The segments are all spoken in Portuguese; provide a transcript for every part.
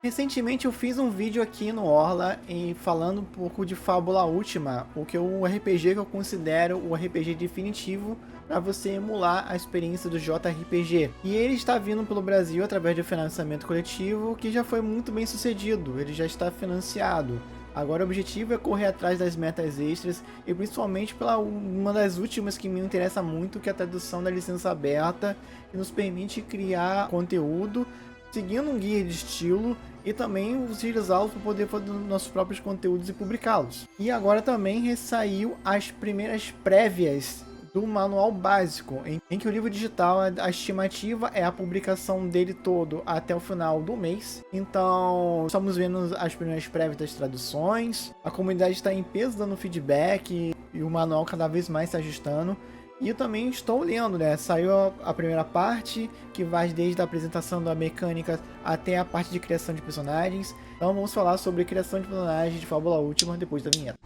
Recentemente eu fiz um vídeo aqui no Orla falando um pouco de Fábula Última, o RPG que eu considero o RPG definitivo para você emular a experiência do JRPG. E ele está vindo pelo Brasil através de financiamento coletivo, que já foi muito bem sucedido, ele já está financiado. Agora o objetivo é correr atrás das metas extras e principalmente pela uma das últimas que me interessa muito, que é a tradução da licença aberta, que nos permite criar conteúdo seguindo um guia de estilo e também utilizá-los para poder fazer nossos próprios conteúdos e publicá-los. E agora também saiu as primeiras prévias do manual básico, em que o livro digital, a estimativa é a publicação dele todo até o final do mês. Então estamos vendo as primeiras prévias das traduções, a comunidade está em peso dando feedback e o manual cada vez mais se ajustando. E eu também estou lendo, né? Saiu a primeira parte, que vai desde a apresentação da mecânica até a parte de criação de personagens. Então vamos falar sobre criação de personagens de Fábula Última depois da vinheta.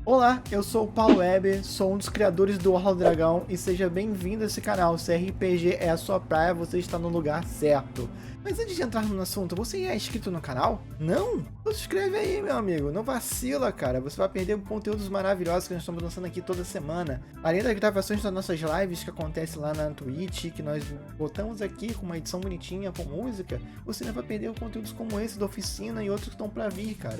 Olá, eu sou o Paulo Weber, sou um dos criadores do Orla do Dragão e seja bem-vindo a esse canal. Se RPG é a sua praia, você está no lugar certo. Mas antes de entrar no assunto, você é inscrito no canal? Não? Então se inscreve aí, meu amigo. Não vacila, cara. Você vai perder conteúdos maravilhosos que nós estamos lançando aqui toda semana. Além das gravações das nossas lives que acontecem lá na Twitch, que nós botamos aqui com uma edição bonitinha, com música, você não vai perder conteúdos como esse da oficina e outros que estão pra vir, cara.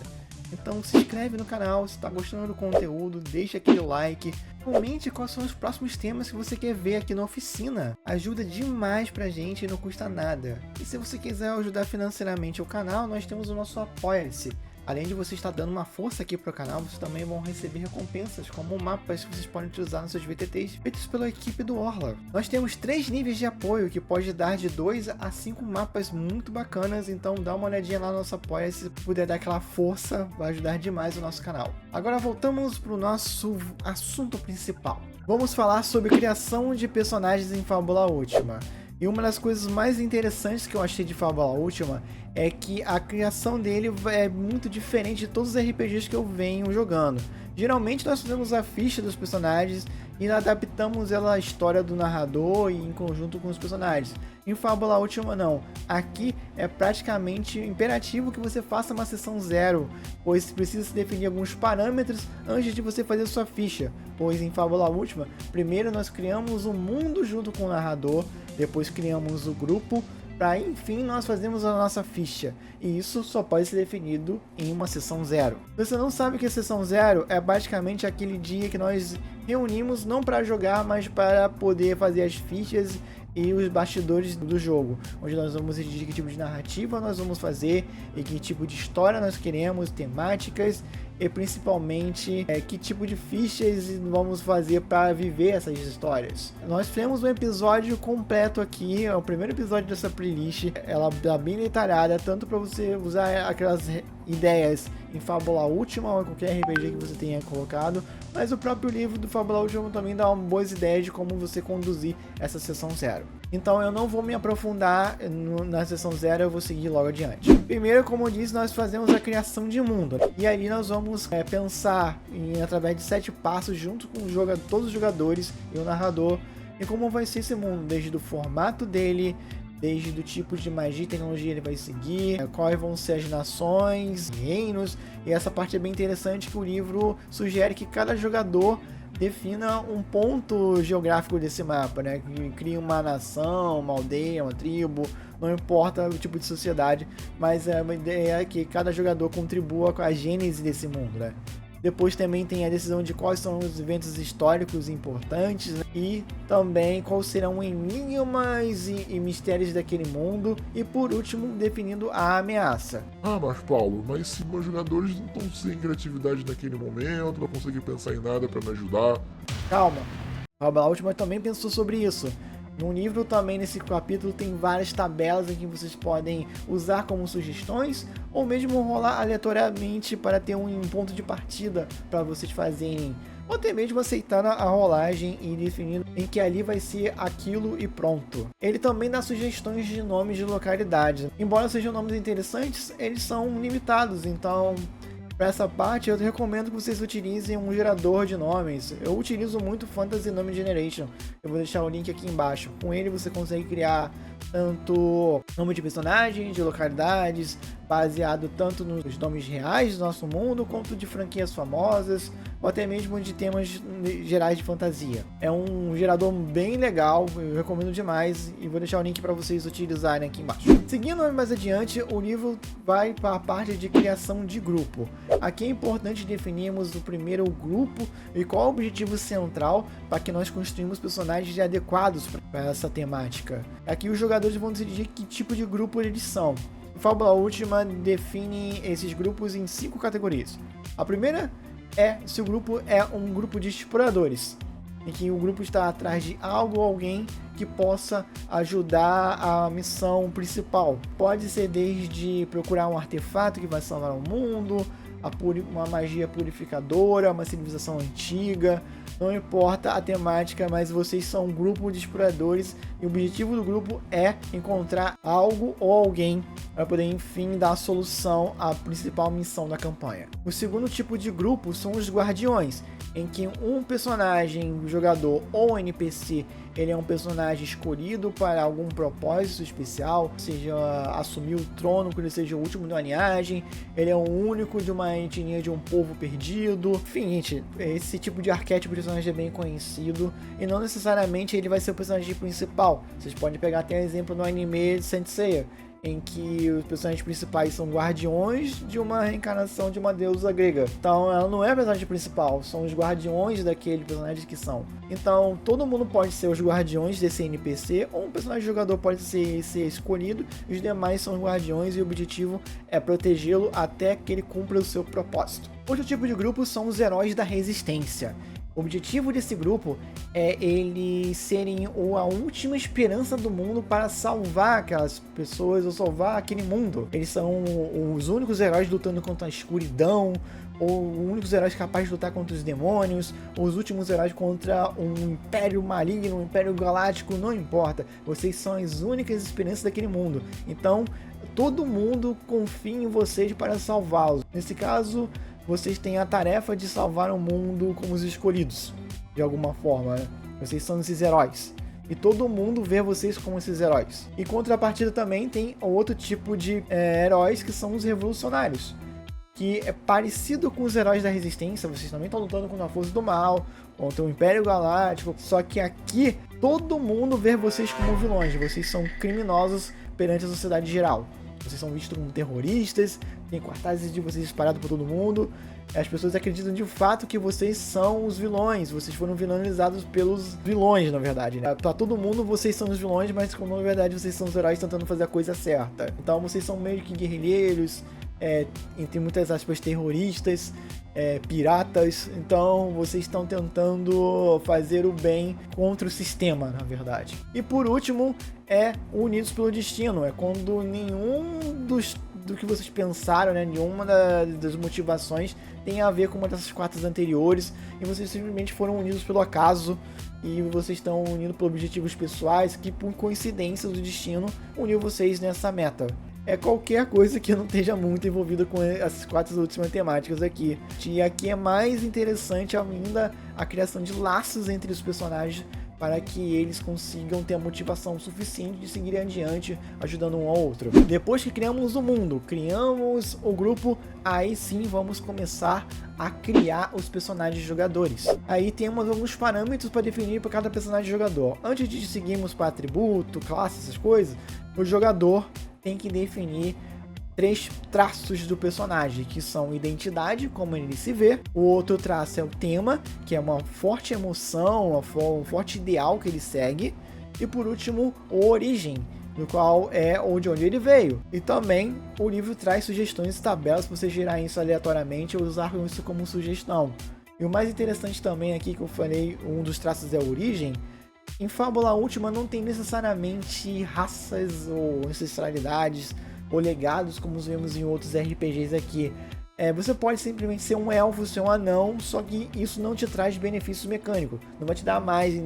Então se inscreve no canal, se está gostando do conteúdo, deixa aquele like, comente quais são os próximos temas que você quer ver aqui na oficina. Ajuda demais pra gente e não custa nada. E se você quiser ajudar financeiramente o canal, nós temos o nosso Apoia-se. Além de você estar dando uma força aqui para o canal, vocês também vão receber recompensas, como mapas que vocês podem utilizar nos seus VTTs, feitos pela equipe do Orla. Nós temos 3 níveis de apoio, que pode dar de 2 a 5 mapas muito bacanas, então dá uma olhadinha lá no nosso apoia, se puder dar aquela força, vai ajudar demais o nosso canal. Agora voltamos para o nosso assunto principal. Vamos falar sobre criação de personagens em Fábula Última. E uma das coisas mais interessantes que eu achei de Fábula Última é que a criação dele é muito diferente de todos os RPGs que eu venho jogando. Geralmente nós fazemos a ficha dos personagens e adaptamos ela à história do narrador e em conjunto com os personagens. Em Fábula Última não, aqui é praticamente imperativo que você faça uma sessão zero, pois precisa se definir alguns parâmetros antes de você fazer sua ficha, pois em Fábula Última, primeiro nós criamos o mundo junto com o narrador, depois criamos o grupo, para enfim nós fazemos a nossa ficha, e isso só pode ser definido em uma sessão zero. Se você não sabe o que é sessão zero, é basicamente aquele dia que nós reunimos não para jogar, mas para poder fazer as fichas e os bastidores do jogo, onde nós vamos decidir que tipo de narrativa nós vamos fazer e que tipo de história nós queremos, temáticas e principalmente que tipo de fichas vamos fazer para viver essas histórias. Nós fizemos um episódio completo aqui, é o primeiro episódio dessa playlist, ela tá bem detalhada, tanto para você usar aquelas ideias em Fábula Última ou qualquer RPG que você tenha colocado, mas o próprio livro do Fábula Última também dá boas ideias de como você conduzir essa sessão zero. Então eu não vou me aprofundar na sessão zero, eu vou seguir logo adiante. Primeiro, como eu disse, nós fazemos a criação de mundo. E ali nós vamos pensar através de 7 passos junto com todos os jogadores e o narrador em como vai ser esse mundo, desde o formato dele, desde o tipo de magia e tecnologia ele vai seguir, quais vão ser as nações, reinos, e essa parte é bem interessante que o livro sugere que cada jogador defina um ponto geográfico desse mapa, né? Que cria uma nação, uma aldeia, uma tribo, não importa o tipo de sociedade, mas a ideia é que cada jogador contribua com a gênese desse mundo, né? Depois também tem a decisão de quais são os eventos históricos importantes, né? E também quais serão enigmas e mistérios daquele mundo. E por último, definindo a ameaça. Ah, mas Paulo, mas se meus jogadores não estão sem criatividade naquele momento, não conseguem pensar em nada para me ajudar. Calma, a Última também pensou sobre isso. No livro também, nesse capítulo, tem várias tabelas em que vocês podem usar como sugestões ou mesmo rolar aleatoriamente para ter um ponto de partida para vocês fazerem, ou até mesmo aceitar a rolagem e definindo em que ali vai ser aquilo e pronto. Ele também dá sugestões de nomes de localidades. Embora sejam nomes interessantes, eles são limitados, então Para essa parte, eu recomendo que vocês utilizem um gerador de nomes. Eu utilizo muito Fantasy Name Generation. Eu vou deixar o link aqui embaixo. Com ele você consegue criar tanto nome de personagens, de localidades, baseado tanto nos nomes reais do nosso mundo, quanto de franquias famosas, ou até mesmo de temas gerais de fantasia. É um gerador bem legal, eu recomendo demais e vou deixar o link para vocês utilizarem aqui embaixo. Seguindo mais adiante, o livro vai para a parte de criação de grupo. Aqui é importante definirmos o primeiro grupo e qual é o objetivo central para que nós construímos personagens adequados para essa temática. Aqui os jogadores vão decidir que tipo de grupo eles são. Fábula Última define esses grupos em 5 categorias. A primeira é se o grupo é um grupo de exploradores, em que o grupo está atrás de algo ou alguém que possa ajudar a missão principal. Pode ser desde procurar um artefato que vai salvar o mundo, uma magia purificadora, uma civilização antiga, não importa a temática, mas vocês são um grupo de exploradores e o objetivo do grupo é encontrar algo ou alguém para poder, enfim, dar a solução à principal missão da campanha. O segundo tipo de grupo são os guardiões, em que um personagem, jogador ou NPC, ele é um personagem escolhido para algum propósito especial, seja assumir o trono, que ele seja o último da linhagem, ele é o único de uma etnia de um povo perdido. Enfim, gente, esse tipo de arquétipo de personagem é bem conhecido e não necessariamente ele vai ser o personagem principal. Vocês podem pegar até exemplo no anime de Saint Seiya, em que os personagens principais são guardiões de uma reencarnação de uma deusa grega. Então ela não é a personagem principal, são os guardiões daquele personagem que são. Então todo mundo pode ser os guardiões desse NPC, ou um personagem jogador pode ser escolhido, e os demais são os guardiões e o objetivo é protegê-lo até que ele cumpra o seu propósito. Outro tipo de grupo são os heróis da resistência. O objetivo desse grupo é eles serem a última esperança do mundo para salvar aquelas pessoas ou salvar aquele mundo. Eles são os únicos heróis lutando contra a escuridão, ou os únicos heróis capazes de lutar contra os demônios, ou os últimos heróis contra um império maligno, um império galáctico, não importa. Vocês são as únicas esperanças daquele mundo. Então, todo mundo confia em vocês para salvá-los. Nesse caso, vocês têm a tarefa de salvar o mundo como os escolhidos, de alguma forma, né? Vocês são esses heróis. E todo mundo vê vocês como esses heróis. Em contrapartida também tem outro tipo de heróis que são os revolucionários, que é parecido com os heróis da resistência. Vocês também estão lutando contra a força do mal, contra o Império Galáctico, só que aqui todo mundo vê vocês como vilões. Vocês são criminosos perante a sociedade geral. Vocês são vistos como terroristas, tem cartazes de vocês espalhados por todo mundo. As pessoas acreditam de fato que vocês são os vilões. Vocês foram vilanizados pelos vilões, na verdade, né? Pra todo mundo vocês são os vilões, mas como na verdade vocês são os heróis tentando fazer a coisa certa. Então vocês são meio que guerrilheiros, entre muitas aspas terroristas, piratas. Então vocês estão tentando fazer o bem contra o sistema, na verdade. E por último é Unidos pelo Destino. É quando nenhum do que vocês pensaram, né, nenhuma das motivações tem a ver com uma dessas 4 anteriores, e vocês simplesmente foram unidos pelo acaso, e vocês estão unidos por objetivos pessoais que, por coincidência do destino, uniu vocês nessa meta. É qualquer coisa que não esteja muito envolvida com essas 4 últimas temáticas aqui. E aqui é mais interessante ainda a criação de laços entre os personagens, para que eles consigam ter a motivação suficiente de seguir adiante, ajudando um ao outro. Depois que criamos o mundo, criamos o grupo, aí sim vamos começar a criar os personagens jogadores. Aí temos alguns parâmetros para definir para cada personagem jogador. Antes de seguirmos para atributo, classe, essas coisas, o jogador tem que definir 3 traços do personagem, que são identidade, como ele se vê. O outro traço é o tema, que é uma forte emoção, um forte ideal que ele segue. E por último, o origem, no qual é de onde ele veio. E também o livro traz sugestões e tabelas para você gerar isso aleatoriamente ou usar isso como sugestão. E o mais interessante também aqui que eu falei, um dos traços é a origem. Em Fábula Última não tem necessariamente raças ou ancestralidades ou legados como vemos em outros RPGs aqui. Você pode simplesmente ser um elfo, ser um anão, só que isso não te traz benefícios mecânicos. Não vai te dar mais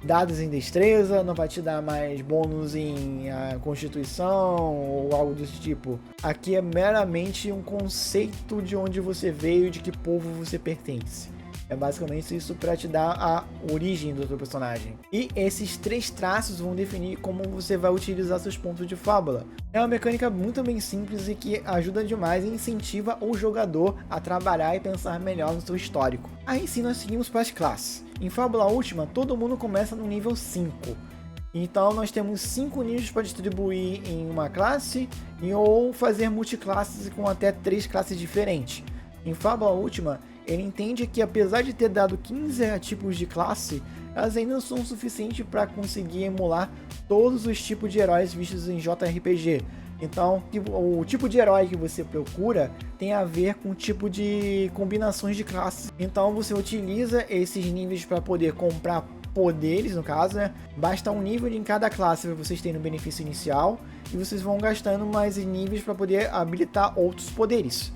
dados em destreza, não vai te dar mais bônus em constituição ou algo desse tipo. Aqui é meramente um conceito de onde você veio e de que povo você pertence. É basicamente isso para te dar a origem do seu personagem. E esses 3 traços vão definir como você vai utilizar seus pontos de fábula. É uma mecânica muito bem simples e que ajuda demais e incentiva o jogador a trabalhar e pensar melhor no seu histórico. Aí sim nós seguimos para as classes. Em Fábula Última, todo mundo começa no nível 5. Então nós temos 5 níveis para distribuir em uma classe ou fazer multiclasses com até 3 classes diferentes. Em Fábula Última, ele entende que apesar de ter dado 15 tipos de classe, elas ainda não são suficientes para conseguir emular todos os tipos de heróis vistos em JRPG. Então, o tipo de herói que você procura tem a ver com o tipo de combinações de classes. Então, você utiliza esses níveis para poder comprar poderes, no caso, né? Basta um nível em cada classe para vocês terem o benefício inicial e vocês vão gastando mais níveis para poder habilitar outros poderes.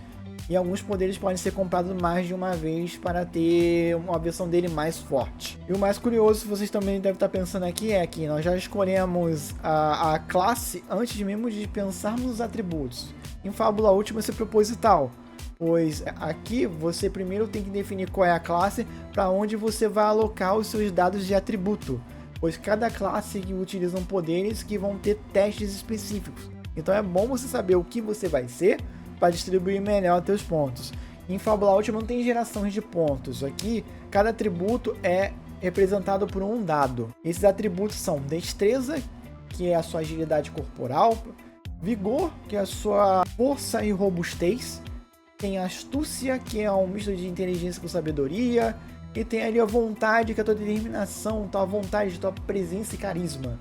E alguns poderes podem ser comprados mais de uma vez para ter uma versão dele mais forte. E o mais curioso, vocês também devem estar pensando aqui, é que nós já escolhemos a classe antes mesmo de pensarmos nos atributos. Em Fábula Última isso é proposital, pois aqui você primeiro tem que definir qual é a classe para onde você vai alocar os seus dados de atributo, pois cada classe utiliza poderes que vão ter testes específicos. Então é bom você saber o que você vai ser para distribuir melhor os teus pontos. Em Fábula Última não tem gerações de pontos. Aqui, cada atributo é representado por um dado. Esses atributos são Destreza, que é a sua agilidade corporal, Vigor, que é a sua força e robustez, tem Astúcia, que é um misto de inteligência com sabedoria, e tem ali a Vontade, que é a tua determinação, tua vontade, tua presença e carisma.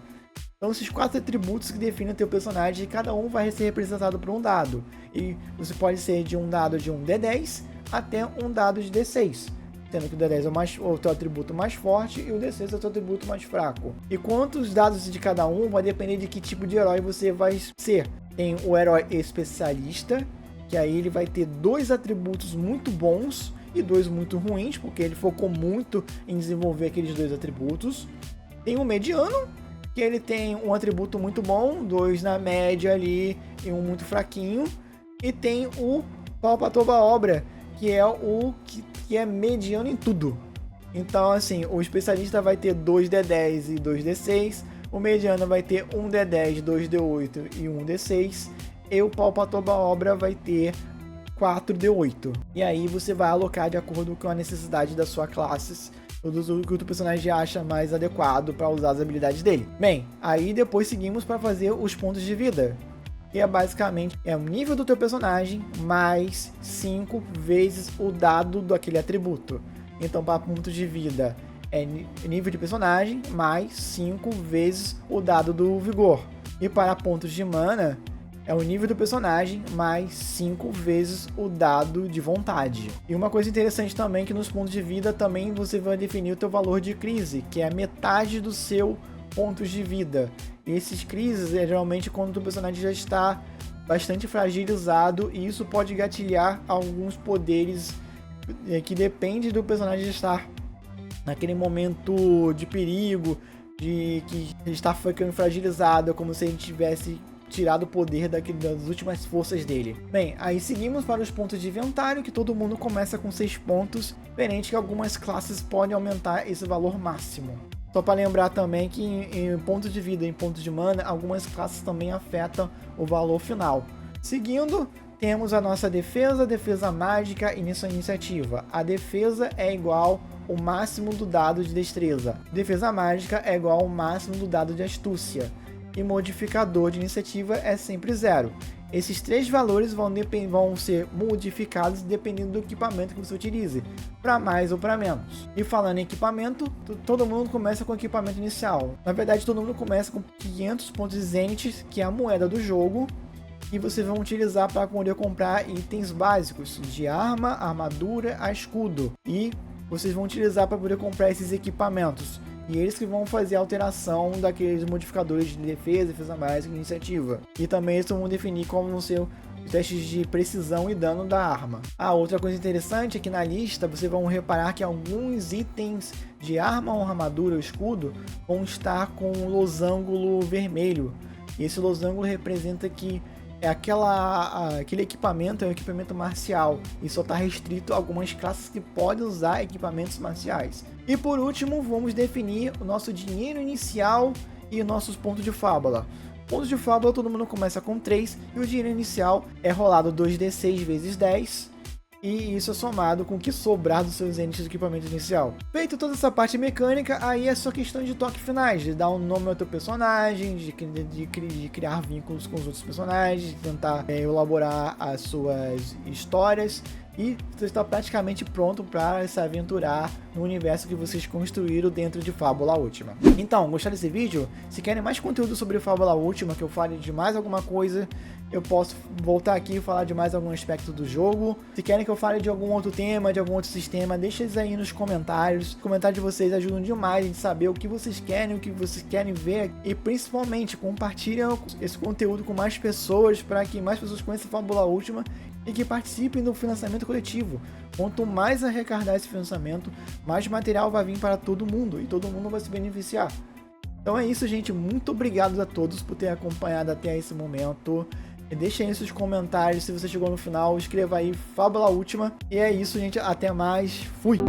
Então esses 4 atributos que definem o teu personagem, cada um vai ser representado por um dado. E você pode ser de um dado de um D10 até um dado de D6. Sendo que o D10 é o teu atributo mais forte e o D6 é o teu atributo mais fraco. E quantos dados de cada um vai depender de que tipo de herói você vai ser. Tem o herói especialista, que aí ele vai ter 2 atributos muito bons e 2 muito ruins, porque ele focou muito em desenvolver aqueles 2 atributos. Tem o mediano, que ele tem um atributo muito bom, 2 na média ali e um muito fraquinho. E tem o pau pra toda obra, que é o que é mediano em tudo. Então assim, o especialista vai ter 2 D10 e 2 D6, o mediano vai ter 1 D10, 2 D8 e 1 D6, e o pau pra toda obra vai ter 4 D8. E aí você vai alocar de acordo com a necessidade da sua classe, o que o teu personagem acha mais adequado para usar as habilidades dele. Bem, aí depois seguimos para fazer os pontos de vida. Que é basicamente o nível do teu personagem mais 5 vezes o dado daquele atributo. Então para pontos de vida é nível de personagem mais 5 vezes o dado do vigor. E para pontos de mana é o nível do personagem mais 5 vezes o dado de vontade. E uma coisa interessante também é que nos pontos de vida também você vai definir o teu valor de crise, que é a metade do seu pontos de vida. E esses crises é geralmente quando o personagem já está bastante fragilizado, e isso pode gatilhar alguns poderes que depende do personagem estar naquele momento de perigo, de que ele está ficando fragilizado, como se ele tivesse tirado o poder das últimas forças dele. Bem, aí seguimos para os pontos de inventário, que todo mundo começa com 6 pontos, diferente que algumas classes podem aumentar esse valor máximo. Só para lembrar também que em pontos de vida e em pontos de mana, algumas classes também afetam o valor final. Seguindo, temos a nossa defesa mágica e nossa iniciativa. A defesa é igual ao máximo do dado de destreza. Defesa mágica é igual ao máximo do dado de astúcia. E modificador de iniciativa é sempre 0. Esses 3 valores vão ser modificados dependendo do equipamento que você utilize, para mais ou para menos. E falando em equipamento, todo mundo começa com o equipamento inicial. Na verdade, todo mundo começa com 500 pontos de Zenith, que é a moeda do jogo, e vocês vão utilizar para poder comprar itens básicos, de arma, armadura a escudo. E vocês vão utilizar para poder comprar esses equipamentos. E eles que vão fazer a alteração daqueles modificadores de defesa mágica e iniciativa. E também eles vão definir como vão ser testes de precisão e dano da arma. Outra coisa interessante é que na lista vocês vão reparar que alguns itens de arma ou armadura ou escudo vão estar com um losango vermelho. E esse losango representa que aquele equipamento é um equipamento marcial e só está restrito a algumas classes que podem usar equipamentos marciais. E por último, vamos definir o nosso dinheiro inicial e nossos pontos de fábula. Pontos de fábula todo mundo começa com 3 e o dinheiro inicial é rolado 2d6 vezes 10. E isso é somado com o que sobrar dos seus entes de equipamento inicial. Feito toda essa parte mecânica, aí é só questão de toque finais, de dar um nome ao teu personagem, de criar vínculos com os outros personagens, de tentar elaborar as suas histórias. E você está praticamente pronto para se aventurar no universo que vocês construíram dentro de Fábula Última. Então, gostaram desse vídeo? Se querem mais conteúdo sobre Fábula Última, que eu fale de mais alguma coisa, eu posso voltar aqui e falar de mais algum aspecto do jogo. Se querem que eu fale de algum outro tema, de algum outro sistema, deixa eles aí nos comentários. Os comentários de vocês ajudam demais a gente saber o que vocês querem, o que vocês querem ver. E principalmente, compartilhem esse conteúdo com mais pessoas, para que mais pessoas conheçam Fábula Última e que participem do financiamento coletivo. Quanto mais arrecadar esse financiamento, mais material vai vir para todo mundo e todo mundo vai se beneficiar. Então é isso, gente. Muito obrigado a todos por ter acompanhado até esse momento. Deixem aí seus comentários se você chegou no final. Escreva aí Fábula Última. E é isso, gente. Até mais. Fui!